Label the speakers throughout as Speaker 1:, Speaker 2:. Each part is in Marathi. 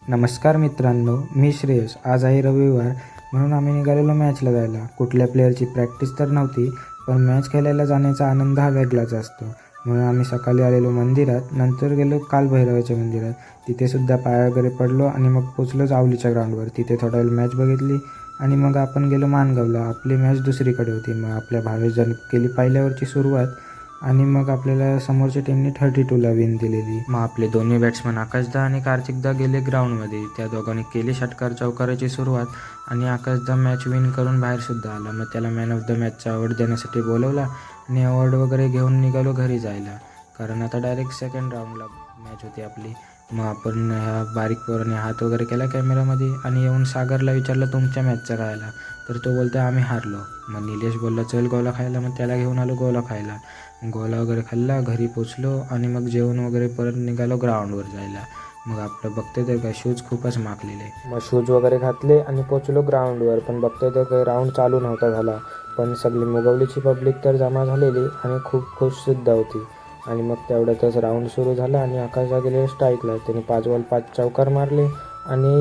Speaker 1: नमस्कार मित्रांनो, मी श्रेयस. आज आहे रविवार म्हणून आम्ही निघालेलो मॅचला जायला. कुठल्या प्लेअरची प्रॅक्टिस तर नव्हती, पण मॅच खेळायला जाण्याचा आनंद हा वेगळाच असतो. म्हणून आम्ही सकाळी आलेलो मंदिरात, नंतर गेलो कालभैरवाच्या मंदिरात. तिथेसुद्धा पाया वगैरे पडलो आणि मग पोचलो जावलीच्या ग्राउंडवर. तिथे थोडा वेळ मॅच बघितली आणि मग आपण गेलो माणगावला. आपली मॅच दुसरीकडे होती. मग आपल्या भावेशजण केली पहिल्यावरची सुरुवात आणि मग आपल्याला समोरच्या टीमने 32ला विन दिलेली. मग आपले दोन्ही बॅट्समन आकाशदा आणि कार्तिकदा गेले ग्राउंडमध्ये. त्या दोघांनी केली षटकार चौकाराची सुरुवात आणि आकाशदा मॅच विन करून बाहेरसुद्धा आला. मग त्याला मॅन ऑफ द मॅचचा अवॉर्ड देण्यासाठी बोलवला आणि अवॉर्ड वगैरे घेऊन निघालो घरी जायला, कारण आता डायरेक्ट सेकंड राऊंडला मॅच होती आपली. मग आपण ह्या बारीक पोराने हात वगैरे केला कॅमेरामध्ये आणि येऊन सागरला विचारलं तुमच्या मॅचचा काय आला, तर तो बोलतो आम्ही हारलो. मग निलेश बोलला चल गोला खायला. मग त्याला घेऊन आलो गोला खायला. गोला वगैरे खाल्ला, घरी पोचलो आणि मग जेवण वगैरे परत निघालो ग्राउंडवर जायला. मग आपलं बघतोय तर काय शूज खूपच माखलेले. मग शूज वगैरे घातले आणि पोचलो ग्राउंडवर. पण बघतोय तर काही राऊंड चालू नव्हता झाला, पण सगळी मुगवलीची पब्लिक तर जमा झालेली आणि खूप खुशसुद्धा होती. आणि मग तेवढ्यातच राऊंड सुरू झाला आणि आकाशदा गेले स्ट्राईकला. त्याने 5 बॉल 5 चौकार मारले आणि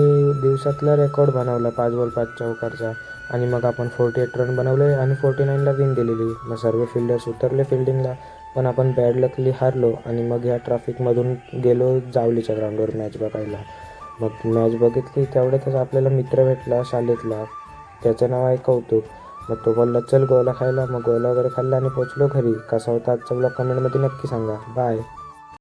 Speaker 1: दिवसातला रेकॉर्ड बनवला 5 बॉल 5 चौकारचा. आणि मग आपण 48 रन बनवले आणि 49ला विन दिलेली. मग सर्व फिल्डर्स उतरले फिल्डिंगला, पण आपण बॅड लकली हारलो आणि मग ह्या ट्रॅफिकमधून गेलो जावलीच्या ग्राउंडवर मॅच बघायला. मग मॅच बघितली तेवढ्यातच आपल्याला मित्र भेटला शाळेतला, त्याचं नाव आहे कौतुक. मग तो बोलला चल गोला खायला. मग गोला वगैरे खाल्ला आणि पोचलो घरी. कसा होता आजचा ब्लॉग कमेंटमध्ये नक्की सांगा. बाय.